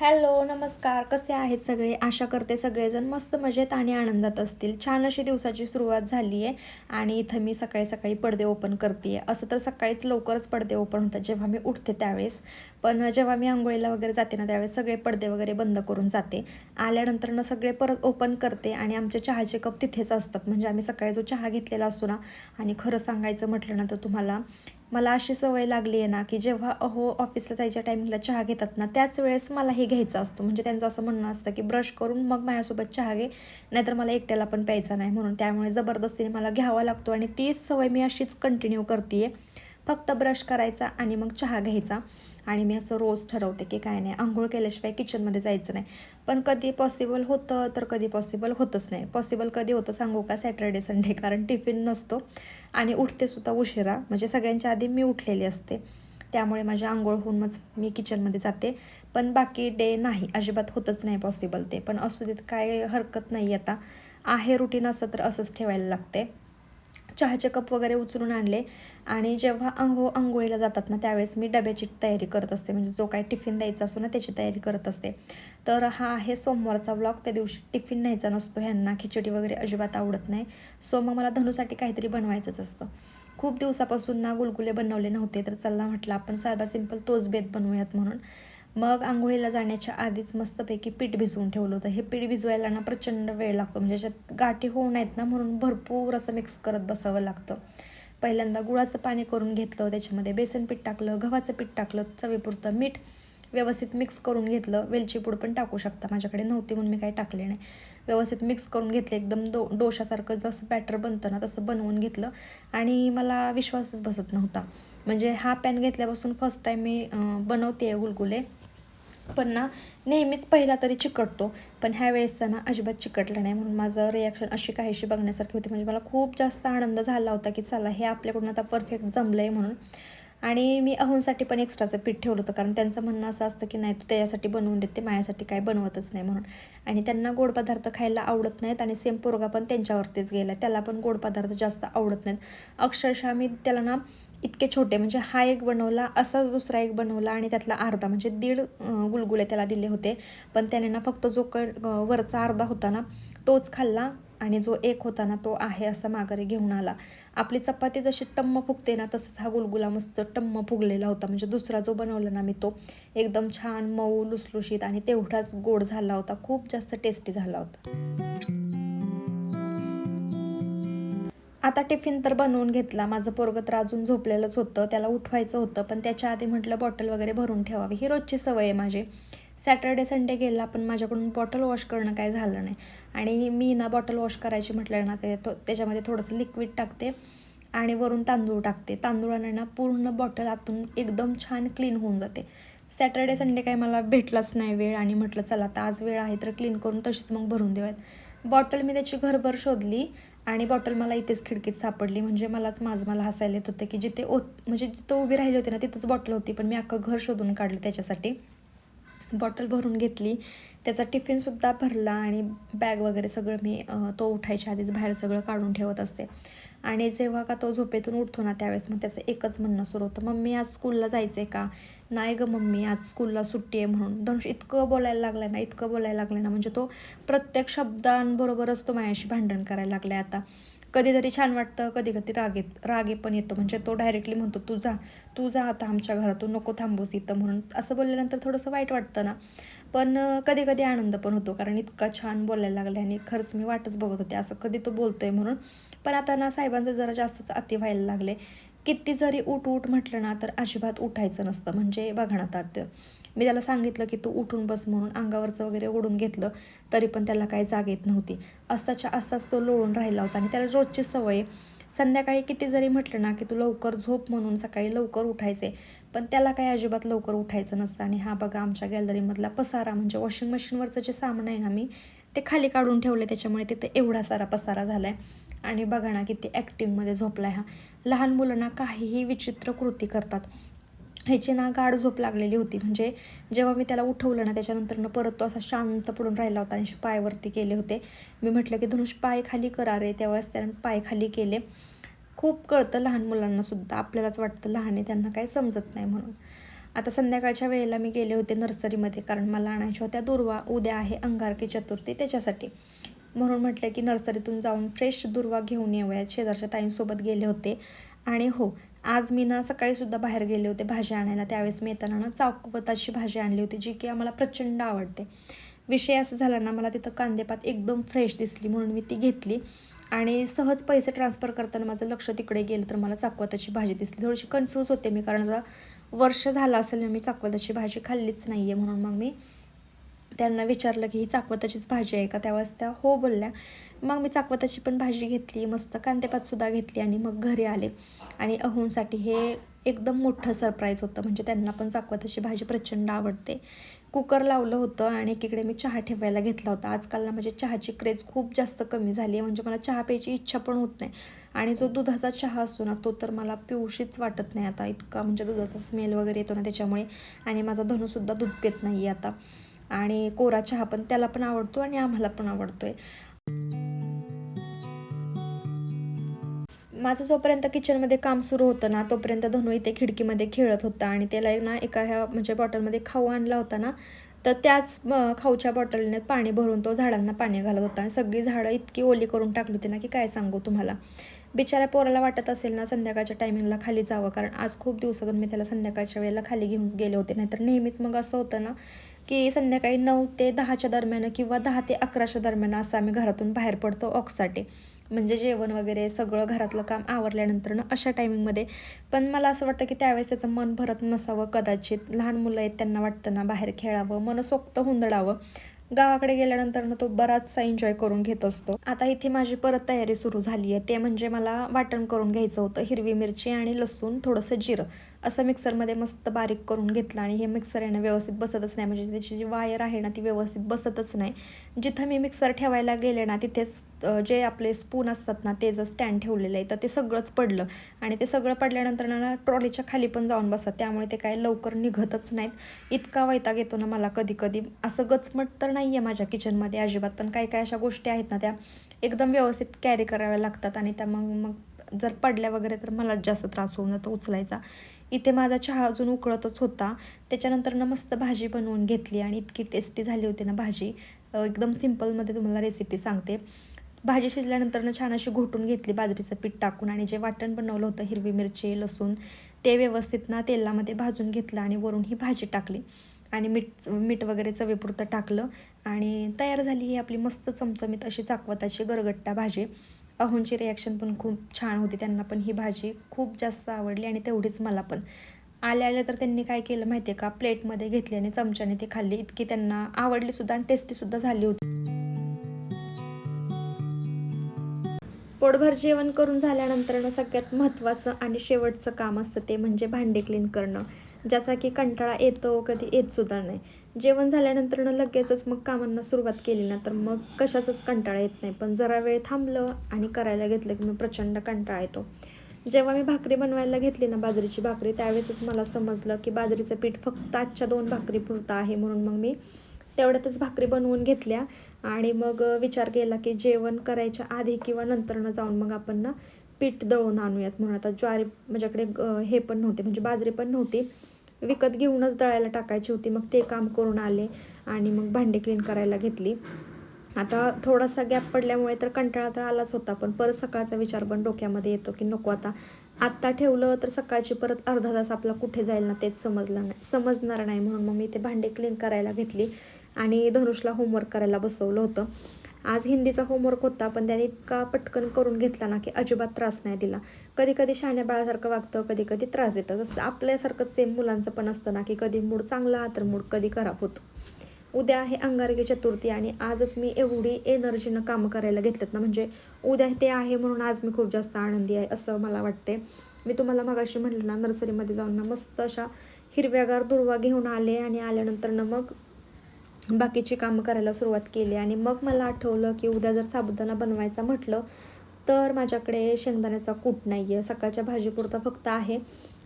Hello, नमस्कार. कसे आहेत सगळे? आशा करते सगळेजण मस्त मजेत आणि आनंदात असतील. छान अशी दिवसाची सुरुवात झाली आहे आणि इथं मी सकाळी-सकाळी पडदे ओपन करते आहे. असं तर सकाळीच लवकरच पडदे ओपन होतात जेव्हा मी उठते त्यावेळेस. पण जेव्हा मी अंघोळीला वगैरे जाते ना, त्यावेळेस सगळे पडदे वगैरे बंद करून जाते. आल्यानंतर सगळे परत ओपन करते आणि आमचे चहाचे कप तिथेच असतात. म्हणजे आम्ही सकाळी जो चहा घेतलेला असतो ना, आणि खरं सांगायचं म्हटलं ना तर तुम्हाला, मला अशी सवय लागली आहे ना, की जेव्हा ऑफिसला जायच्या टायमिंगला चहा घेतात ना, त्याच वेळेस मला हे घ्यायचं असतं. म्हणजे त्यांचं असं म्हणणं असतं, की ब्रश करून मग माझ्यासोबत चहा घे, नाहीतर मला एकट्याला पण प्यायचा नाही म्हणून. त्यामुळे जबरदस्तीने मला घ्यावा लागतो आणि तीच सवय मी अशीच कंटिन्यू करते आहे. फक्त ब्रश करायचा आणि मग चहा घ्यायचा. आणि मी असं रोज ठरवते, की काय नाही, अंघोळ केल्याशिवाय किचनमध्ये जायचं नाही. पण कधी पॉसिबल होतं, तर कधी पॉसिबल होतच नाही. पॉसिबल कधी होतं सांगू का? सॅटर्डे, संडे, कारण टिफिन नसतो आणि उठतेसुद्धा उशिरा. म्हणजे सगळ्यांच्या आधी मी उठलेली असते. त्यामुळे माझी अंघोळ होऊनच मी किचनमध्ये जाते. पण बाकी डे नाही, अजिबात होतच नाही पॉसिबल ते. पण असू देत, काय हरकत नाही. आता आहे रुटीन, असं तर असंच ठेवायला लागते. चहाचे कप वगैरे उचलून आणले आणि जेव्हा अंघोळीला जातात ना, त्यावेळेस मी डब्याची तयारी करत असते. म्हणजे जो काही टिफिन द्यायचा असतो ना, त्याची तयारी करत असते. तर हा आहे सोमवारचा व्लॉग. त्या दिवशी टिफिन न्यायचा नसतो ह्यांना, खिचडी वगैरे अजिबात आवडत नाही. सो मग मला धनूसाठी काहीतरी बनवायचंच असतं. खूप दिवसापासून ना गुलगुले बनवले नव्हते, तर चला म्हटलं आपण साधा सिंपल तोच बेत बनवूयात म्हणून. मग अंघोळीला जाण्याच्या आधीच मस्तपैकी पीठ भिजवून ठेवलं होतं. हे पीठ भिजवायला ना प्रचंड वेळ लागतो. म्हणजे याच्यात गाठी होऊ नयेत ना, म्हणून भरपूर असं मिक्स करत बसावं लागतं. पहिल्यांदा गुळाचं पाणी करून घेतलं, त्याच्यामध्ये बेसन पीठ टाकलं, गव्हाचं पीठ टाकलं, चवीपुरतं मीठ, व्यवस्थित मिक्स करून घेतलं. वेलची पूड पण टाकू शकता, माझ्याकडे नव्हती म्हणून मी काही टाकले नाही. व्यवस्थित मिक्स करून घेतलं, एकदम डोशासारखं जसं बॅटर बनतं ना तसं बनवून घेतलं. आणि मला विश्वासच बसत नव्हता. म्हणजे हा पॅन घेतल्यापासून फर्स्ट टाईम मी बनवते गुलगुले. पण ना, नेहमीच पहिला तरी चिकटतो, पण ह्या वेळेस ना अजिबात चिकटलं नाही. म्हणून माझं रिॲक्शन अशी काहीशी बघण्यासारखी होती. म्हणजे मला खूप जास्त आनंद झाला होता, की चला हे आपल्याकडून आता परफेक्ट जमलं आहे म्हणून. आणि मी अहोंसाठी पण एक्स्ट्राचं पीठ ठेवलं होतं, कारण त्यांचं म्हणणं असं असतं, की नाही तू त्याच्यासाठी बनवून देते, माझ्यासाठी काय बनवतच नाही म्हणून. आणि त्यांना गोड पदार्थ खायला आवडत नाहीत आणि सेम पोरगा पण त्यांच्यावरतीच गेला, त्याला पण गोड पदार्थ जास्त आवडत नाहीत. अक्षरशः मी त्याला ना इतके छोटे, म्हणजे हा एक बनवला, असाच दुसरा एक बनवला आणि त्यातला अर्धा, म्हणजे दीड गुलगुले त्याला दिले होते. पण त्याने ना फक्त जो वरचा अर्धा होता ना तोच खाल्ला आणि जो एक होता ना तो आहे असा माघारी घेऊन आला. आपली चपाती जशी टम्म फुगते ना, तसंच हा गुलगुला मस्त टम्म फुगलेला होता. म्हणजे दुसरा जो बनवला ना मी, तो एकदम छान मऊ लुसलुशीत आणि तेवढाच गोड झाला होता. खूप जास्त टेस्टी झाला होता. आता टिफिन तर बनवून घेतला. माझं पोरगं तर अजून झोपलेलंच होतं. त्याला उठवायचं होतं, पण त्याच्या आधी म्हटलं बॉटल वगैरे भरून ठेवावी. ही रोजची सवय आहे माझी. सॅटर्डे, संडे गेला, पण माझ्याकडून बॉटल वॉश करणं काय झालं नाही. आणि मी ना बॉटल वॉश करायची म्हटलं ना, त्याच्यामध्ये थोडंसं लिक्विड टाकते आणि वरून तांदूळ टाकते. तांदूळाने ना पूर्ण बॉटल आतून एकदम छान क्लीन होऊन जाते. सॅटर्डे, संडे काय मला भेटलाच नाही वेळ आणि म्हटलं चला आता आज वेळ आहे तर क्लीन करून तशीच मग भरून देऊयात. बॉटल मी त्याची घरभर शोधली आणि बॉटल मला इथेच खिडकीत सापडली. म्हणजे मला हसायला येत होतं, की म्हणजे जिथं उभी राहिली होती ना तिथंच बॉटल होती, पण मी अख्खं घर शोधून काढलं त्याच्यासाठी. बॉटल भरून घेतली, त्याचा टिफिनसुद्धा भरला आणि बॅग वगैरे सगळं मी तो उठायच्या आधीच बाहेर सगळं काढून ठेवत असते. आणि जेव्हा का तो झोपेतून उठतो ना, त्यावेळेस मग त्याचं एकच म्हणणं सुरू होतं, मम्मी आज स्कूलला जायचं आहे का? नाही गं मम्मी, आज स्कूलला सुट्टी आहे म्हणून. धनुष इतकं बोलायला लागलं ना, इतकं बोलायला लागलं ना, म्हणजे तो प्रत्येक शब्दांबरोबरच तो माझ्याशी भांडण करायला लागला आहे आता. कधीतरी छान वाटतं, कधी कधी रागे पण येतो. म्हणजे तो डायरेक्टली म्हणतो, तू जा आता आमच्या घरातून, नको थांबूस इथं म्हणून. असं बोलल्यानंतर थोडंसं वाईट वाटतं ना, पण कधी कधी आनंद पण होतो, कारण इतका छान बोलायला लागला आणि खरंच मी वाटच बघत होते असं कधी तो बोलतोय म्हणून. पण आता ना साहेबांचं जरा जास्तच अति व्हायला लागले. किती जरी उठ म्हटलं ना तर अजिबात उठायचं नसतं. म्हणजे बघा ना, आता मी त्याला सांगितलं की तू उठून बस म्हणून, अंगावरचं वगैरे ओढून घेतलं, तरी पण त्याला काही जाग येत नव्हती. असाच्या असाच तो लोळून राहिला होता. आणि त्याला रोजची सवय, संध्याकाळी किती जरी म्हटलं ना की तू लवकर झोप म्हणून, सकाळी लवकर उठायचे, पण त्याला काही अजिबात लवकर उठायचं नसतं. आणि हा बघा आमच्या गॅलरीमधला पसारा, म्हणजे वॉशिंग मशीनवरचं जे सामान आहे ना, मी ते खाली काढून ठेवले, त्याच्यामुळे तिथे एवढा सारा पसारा झाला आहे. आणि बघा ना किती ॲक्टिंगमध्ये झोपला आहे हा. लहान मुलांना काहीही विचित्र कृती करतात. ह्याची ना गाढ झोप लागलेली होती. म्हणजे जेव्हा मी त्याला उठवलं ना, त्याच्यानंतर परत तो असा शांत पडून राहिला होता आणि पायवरती केले होते. मी म्हटलं की धनुष पाय खाली करा रे, तेव्हाच त्यानं पाय खाली केले. खूप कळतं लहान मुलांना सुद्धा, आपल्यालाच वाटतं लहान आहे त्यांना काही समजत नाही म्हणून. आता संध्याकाळच्या वेळेला मी गेले होते नर्सरीमध्ये, कारण मला आणायच्या होत्या दुर्वा. उद्या आहे अंगारकी चतुर्थी त्याच्यासाठी. म्हणून म्हटलं की नर्सरीतून जाऊन फ्रेश दुर्वा घेऊन येऊयात. शेजारच्या ताईंसोबत गेले होते. आणि हो, आज मी ना सकाळीसुद्धा बाहेर गेले होते भाजी आणायला. त्यावेळेस मी येताना ना चाकवताची भाजी आणली होती, जी की आम्हाला प्रचंड आवडते. विषय असं झाला ना, मला तिथं कांदेपात एकदम फ्रेश दिसली म्हणून मी ती घेतली. आणि सहज पैसे ट्रान्सफर करताना माझं लक्ष तिकडे गेलं तर मला चाकवताची भाजी दिसली. थोडीशी कन्फ्यूज होते मी, कारण आता वर्ष झालं असेल मी चाकवताची भाजी खाल्लीच नाही आहे. म्हणून मग मी त्यांना विचारलं की ही चाकवताचीच भाजी आहे का? त्यावेळेस त्या हो बोलल्या. मग मी चाकवताची पण भाजी घेतली, मस्त कांदेपातसुद्धा घेतली आणि मग घरी आले. आणि अहोंसाठी हे एकदम मोठं सरप्राईज होतं, म्हणजे त्यांना पण चाकवताची भाजी प्रचंड आवडते. कुकर लावलं होतं आणि एकीकडे मी चहा ठेवायला घेतला होता. आजकाल ना म्हणजे चहाची क्रेज खूप जास्त कमी झाली आहे, म्हणजे मला चहा प्यायची इच्छा पण होत नाही. आणि जो दुधाचा चहा असतो ना, तो तर मला पिऊशीच वाटत नाही आता, इतका म्हणजे दुधाचा स्मेल वगैरे येतो ना त्याच्यामुळे. आणि माझा धनूसुद्धा दूध पित नाही आहे आता. आणि कोरा चहा पण त्याला पण आवडतो आणि आम्हाला पण आवडतो आहे. माझं जोपर्यंत किचनमध्ये काम सुरू होतं ना, तोपर्यंत धनू इथे खिडकीमध्ये खेळत होता. आणि त्याला ना एका ह्या म्हणजे बॉटलमध्ये खाऊ आणला होता ना, तर त्याच खाऊच्या बॉटलने पाणी भरून तो झाडांना पाणी घालत होता. आणि सगळी झाडं इतकी ओली करून टाकली होती ना, की काय सांगू तुम्हाला. बिचाऱ्या पोराला वाटत असेल ना संध्याकाळच्या टायमिंगला खाली जावं, कारण आज खूप दिवसातून मी त्याला संध्याकाळच्या वेळेला खाली घेऊन गेले होते. नाहीतर नेहमीच मग असं होतं ना, की संध्याकाळी 9 ते 10च्या दरम्यान किंवा 10 ते 11च्या दरम्यान असं आम्ही घरातून बाहेर पडतो वॉकसाठी. म्हणजे जेवण वगैरे सगळं घरातलं काम आवरल्यानंतर ना अशा टायमिंगमध्ये. पण मला असं वाटतं की त्यावेळेस त्याचं मन भरत नसावं कदाचित. लहान मुलं आहेत, त्यांना वाटतं ना बाहेर खेळावं, मनसोक्त हुंदडावं. गावाकडे गेल्यानंतर ना तो बराचसा एन्जॉय करून घेत असतो. आता इथे माझी परत तयारी सुरू झाली आहे. ते म्हणजे मला वाटण करून घ्यायचं होतं. हिरवी मिरची आणि लसूण, थोडंसं जिरं असं मिक्सरमध्ये मस्त बारीक करून घेतलं. आणि हे मिक्सर आहे ना व्यवस्थित बसतच नाही, म्हणजे त्याची जी वायर आहे ना ती व्यवस्थित बसतच नाही. जिथं मी मिक्सर ठेवायला गेले ना तिथेच जे आपले स्पून असतात ना, ते जर स्टँड ठेवलेलं आहे तर ते सगळंच पडलं. आणि ते सगळं पडल्यानंतर ना ट्रॉलीच्या खाली पण जाऊन बसतात, त्यामुळे ते काय लवकर निघतच नाहीत. इतका वैताग येतो ना मला कधी कधी. असं गचमट तर नाही आहे माझ्या किचनमध्ये अजिबात, पण काही काही अशा गोष्टी आहेत ना त्या एकदम व्यवस्थित कॅरी कराव्या लागतात. आणि त्या मग मग जर पडल्या वगैरे तर मलाच जास्त त्रास होऊन जातो उचलायचा. इथे माझा चहा अजून उकळतच होता. त्याच्यानंतर ना मस्त भाजी बनवून घेतली आणि इतकी टेस्टी झाली होती ना भाजी. एकदम सिम्पलमध्ये तुम्हाला रेसिपी सांगते. भाजी शिजल्यानंतर छान अशी घोटून घेतली बाजरीचं पीठ टाकून. आणि जे वाटण बनवलं होतं हिरवी मिरची लसूण, ते व्यवस्थित ना तेलामध्ये भाजून घेतलं आणि वरून ही भाजी टाकली. आणि मीठ मीठ वगैरे चवीपुरतं टाकलं. आणि तयार झाली ही आपली मस्त चमचमीत अशी चाकवताची गरगट्टा भाजी. अहोंची रिॲक्शन पण खूप छान होती, त्यांना पण ही भाजी खूप जास्त आवडली आणि तेवढीच मला पण. आल्या आल्या तर त्यांनी काय केलं माहिती आहे का, प्लेटमध्ये घेतली आणि चमच्याने ती खाल्ली. इतकी त्यांना आवडलीसुद्धा आणि टेस्टीसुद्धा झाली होती. पोटभर जेवण करून झाल्यानंतर सगळ्यात महत्त्वाचं आणि शेवटचं काम असतं ते म्हणजे भांडी क्लीन करणं, ज्याचा की कंटाळा येतो कधी येतसुद्धा नाही. जेवण झाल्यानंतर लगेचच मग कामांना सुरुवात केली ना तर मग कशाचाच कंटाळा येत नाही. पण जरा वेळ थांबलं आणि करायला घेतलं की मग प्रचंड कंटाळा येतो. जेव्हा मी भाकरी बनवायला घेतली ना बाजरीची भाकरी, त्यावेळेसच मला समजलं की बाजरीचं पीठ फक्त आजच्या 2 भाकरी पुरतं आहे. म्हणून मग मी तेवढ्यातच भाकरी बनवून घेतल्या. आणि मग विचार केला की जेवण करायच्या आधी किंवा नंतरनं जाऊन मग आपण ना पीठ दळून आणूयात. म्हणून आता ज्वारी माझ्याकडे हे पण नव्हते, म्हणजे बाजरी पण नव्हती, विकत घेऊनच दळायला टाकायची होती. मग ते काम करून आले आणि मग भांडी क्लीन करायला घेतली. आता थोडासा गॅप पडल्यामुळे तर कंटाळा तर आलाच होता, पण परत सकाळचा विचार पण डोक्यामध्ये येतो की नको आता. आत्ता ठेवलं तर सकाळची परत अर्धा तास आपला कुठे जाईल ना तेच समजणार नाही. म्हणून मग मी ते भांडी क्लीन करायला घेतली. आणि धनुषला होमवर्क करायला बसवलं होतं. आज हिंदीचा होमवर्क होता, पण त्याने इतका पटकन करून घेतला ना की अजिबात त्रास नाही दिला. कधी कधी शहाण्या बाळासारखं वागतं, कधी कधी त्रास देतं. जसं आपल्यासारखंच सेम मुलांचं पण असतं ना, की कधी मूड चांगला तर मूड कधी खराब होतो. उद्या आहे अंगारकी चतुर्थी आणि आजच मी एवढी एनर्जीनं कामं करायला घेतलेत ना, म्हणजे उद्या ते आहे म्हणून आज मी खूप जास्त आनंदी आहे असं मला वाटते. मी तुम्हाला मगाशी म्हटलं ना, नर्सरीमध्ये जाऊन ना मस्त अशा हिरव्यागार दुर्वा घेऊन आले. आणि आल्यानंतर ना मग बाकीची कामं करायला सुरुवात केली. आणि मग मला आठवलं की उद्या जर साबुदाणा बनवायचा म्हटलं तर माझ्याकडे शेंगदाण्याचा कूट नाही आहे, सकाळच्या भाजीपुरता फक्त आहे.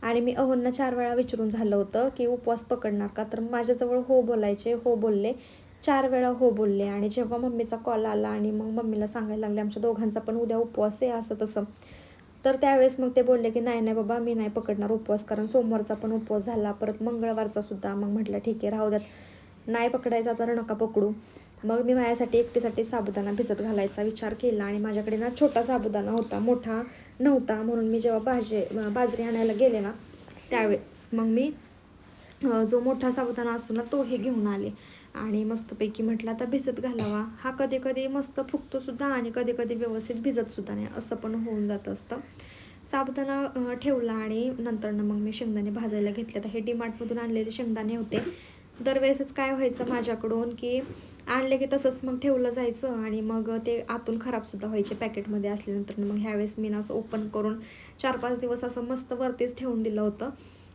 आणि मी अहोंना 4 वेळा विचारून झालं होतं की उपवास पकडणार का, तर माझ्याजवळ हो बोलायचे, हो बोलले, 4 वेळा हो बोलले. आणि जेव्हा मम्मीचा कॉल आला आणि मग मम्मीला सांगायला लागले आमच्या दोघांचा पण उद्या उपवास आहे असं तसं, तर त्यावेळेस मग ते बोलले की नाही नाही बाबा, मी नाही पकडणार उपवास, कारण सोमवारचा पण उपवास झाला, परत मंगळवारचा सुद्धा. मग म्हटलं ठीक आहे, राहू द्यात, नाही पकडायचा तर नका पकडू. मग मी माझ्यासाठी एकटीसाठी साबुदाणा भिजत घालायचा विचार केला. आणि माझ्याकडे ना छोटा साबुदाणा होता, मोठा नव्हता. म्हणून मी जेव्हा बाजरी आणायला गेले ना, त्यावेळेस मग मी जो मोठा साबुदाणा असतो ना, तो हे घेऊन आले. आणि मस्तपैकी म्हटलं आता भिजत घालावा. हा कधी कधी मस्त फुगतो सुद्धा आणि कधी कधी व्यवस्थित भिजत सुद्धा नाही, असं पण होऊन जात असतं. साबुदाणा ठेवला आणि नंतर मग मी शेंगदाणे भाजायला घेतले. तर हे डीमार्टमधून आणलेले शेंगदाणे होते. दरवेळेसच काय व्हायचं माझ्याकडून की आणले की तसंच मग ठेवलं जायचं आणि मग ते आतून खराबसुद्धा व्हायचे पॅकेटमध्ये असल्यानंतर. मग ह्यावेळेस मी ना असं ओपन करून 4-5 दिवस असं मस्त वरतीच ठेवून दिलं होतं.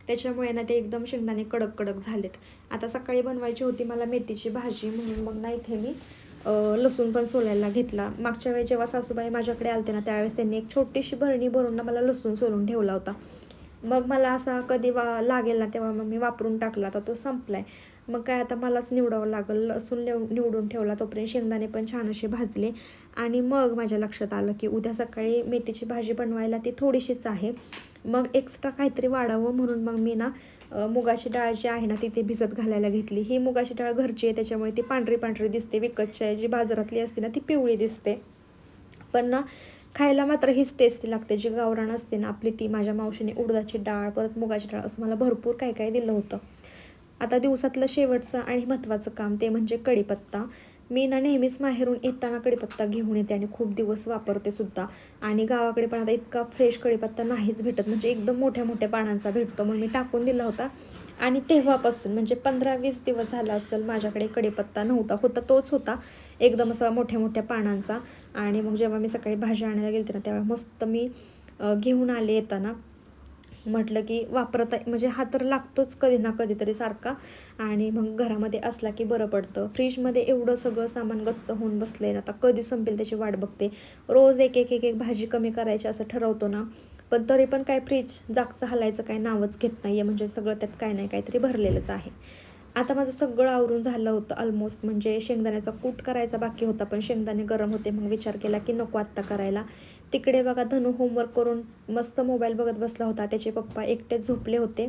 त्याच्यामुळे ना ते एकदम शेंगदाणे कडक कडक झालेत. आता सकाळी बनवायची होती मला मेथीची भाजी, म्हणून मग ना इथे मी लसूण पण सोलायला घेतला. मागच्या वेळी जेव्हा सासूबाई माझ्याकडे आलते ना, त्यावेळेस त्यांनी एक छोटीशी भरणी भरून ना मला लसूण सोलून ठेवला होता. मग मला असा कधी लागेल ना तेव्हा मग मी वापरून टाकला. आता तो संपलाय. मग काय आता मलाच निवडावं लागेल. लसूण निवडून ठेवला, तोपर्यंत शेंगदाणे पण छान असे भाजले. आणि मग माझ्या लक्षात आलं की उद्या सकाळी मेथीची भाजी बनवायला ती थोडीशीच आहे, मग एक्स्ट्रा काहीतरी वाढावं. म्हणून मग मी ना मुगाची डाळ जी आहे ना ती ते भिजत घालायला घेतली. ही मुगाची डाळ घरची आहे, त्याच्यामुळे ती पांढरी पांढरी दिसते. विकतची जी बाजारातली असते ना ती पिवळी दिसते, पण ना खायला मात्र हीच टेस्टी लागते. जी गावरान असते ना आपली ती. माझ्या मावशीने उडदाची डाळ, परत मुगाची डाळ, असं मला भरपूर काय काय दिलं होतं. आता दिवसातलं शेवटचं आणि महत्त्वाचं काम ते म्हणजे कढीपत्ता. मी ना नेहमीच माहेरून येताना कढीपत्ता घेऊन येते आणि खूप दिवस वापरते सुद्धा. आणि गावाकडे पण आता इतका फ्रेश कढीपत्ता नाहीच भेटत, म्हणजे एकदम मोठ्या मोठ्या पानांचा भेटतो. मग मी टाकून दिला होता आणि तेव्हापासून म्हणजे 15-20 दिवस झाला असेल माझ्याकडे कढीपत्ता नव्हता. होता तोच होता, एकदम असा मोठ्या मोठ्या पानांचा. आणि मग जेव्हा मी सकाळी भाजी आणायला गेले ना, तेव्हा मस्त मी घेऊन आले येताना. म्हटलं की वापरता म्हणजे हा तर लागतोच कधी ना कधीतरी सारखा. आणि मग घरामध्ये असला की बरं पडतं. फ्रीजमध्ये एवढं सगळं सामान गच्च होऊन बसले ना, आता कधी संपेल त्याची वाट बघते. रोज एक एक एक एक भाजी कमी करायची असं ठरवतो ना, पण तरी पण काय फ्रीज जागचं हलायचं काय नावच घेत नाही आहे. म्हणजे सगळं त्यात काय नाही काहीतरी भरलेलंच आहे. आता माझं सगळं आवरून झालं होतं ऑलमोस्ट. म्हणजे शेंगदाण्याचा कूट करायचा बाकी होता, पण शेंगदाणे गरम होते. मग विचार केला की नको आत्ता करायला. तिकडे बघा धनू होमवर्क करून मस्त मोबाईल बघत बसला होता. त्याचे पप्पा एकटेच झोपले होते.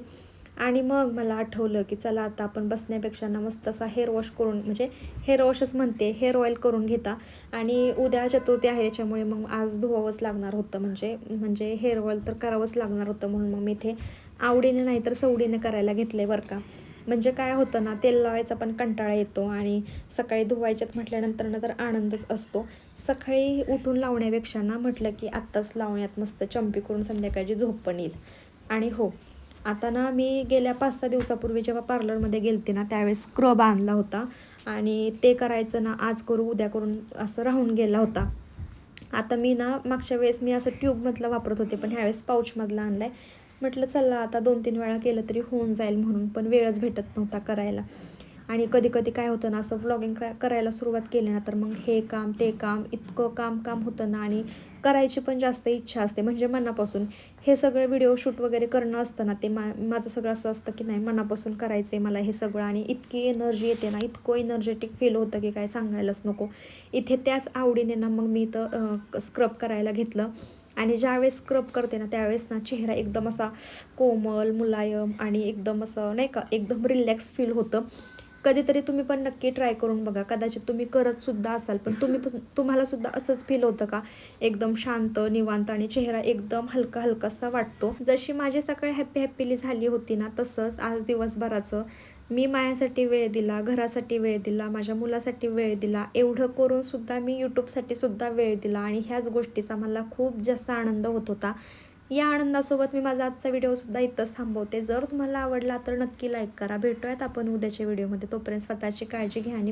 आणि मग मला आठवलं की चला आता आपण बसण्यापेक्षा ना मस्त असा हेअर वॉश करून, म्हणजे हेअर वॉशच म्हणते, हेअर ऑइल करून घेता. आणि उद्या चतुर्थी आहे त्याच्यामुळे मग आज धुवावंच लागणार होतं. म्हणजे हेअर ऑइल तर करावंच लागणार होतं. म्हणून मग मी इथे आवडीने नाही तर सवडीने करायला घेतले बरं का. म्हणजे काय होतं ना, तेल लावायचा पण कंटाळा येतो आणि सकाळी धुवायच्यात म्हटल्यानंतर तर आनंदच असतो. सकाळी उठून लावण्यापेक्षा ना म्हटलं की आत्ताच लावण्यात मस्त चंपी करून संध्याकाळची झोप पण येईल. आणि हो, आता ना मी गेल्या 5-6 दिवसापूर्वी जेव्हा पार्लरमध्ये गेलते ना, त्यावेळेस स्क्रब आणला होता आणि ते करायचं ना आज करू उद्या करून असं राहून गेला होता. आता मी ना मागच्या वेळेस मी असं ट्यूबमधला वापरत होते, पण ह्यावेळेस पाऊचमधला आणला आहे. म्हटलं चला आता 2-3 वेळा केलं तरी होऊन जाईल म्हणून, पण वेळच भेटत नव्हता करायला. आणि कधी कधी काय होतं ना, असं व्लॉगिंग करायला सुरुवात केली ना, तर मग हे काम ते काम इतकं काम होतं ना, आणि करायची पण जास्त इच्छा असते. म्हणजे मनापासून हे सगळं व्हिडिओ शूट वगैरे करणं असतं ना, ते माझं सगळं असं असतं की नाही मनापासून करायचं आहे मला हे सगळं. आणि इतकी एनर्जी येते ना, इतकं एनर्जेटिक फील होतं की काय सांगायलाच नको. इथे त्याच आवडीने ना मग मी इथं स्क्रब करायला घेतलं. आणि ज्यावेळेस स्क्रब करते ना, त्यावेळेस ना चेहरा एकदम असा कोमल, मुलायम आणि एकदम असं नाही का, एकदम रिलॅक्स फील होतं. कधीतरी तुम्ही पण नक्की ट्राय करून बघा. कदाचित तुम्ही करतसुद्धा असाल, पण तुम्हालासुद्धा असंच फील होतं का, एकदम शांत, निवांत आणि चेहरा एकदम हलका हलकासा वाटतो. जशी माझी सकाळ हॅपीली झाली होती ना, तसंच आज दिवसभराचं मी माझ्यासाठी वेळ दिला, घरासाठी वेळ दिला, माझ्या मुलासाठी वेळ दिला. एवढं करूनसुद्धा मी यूट्यूबसाठी सुद्धा वेळ दिला आणि ह्याच गोष्टीचा मला खूप जास्त आनंद होत होता. या आनंदासोबत मी माझा आजचा व्हिडिओसुद्धा इथंच थांबवते. जर तुम्हाला आवडला तर नक्की लाईक करा. भेटूयात आपण उद्याच्या व्हिडिओमध्ये. तोपर्यंत स्वतःची काळजी घ्या आणि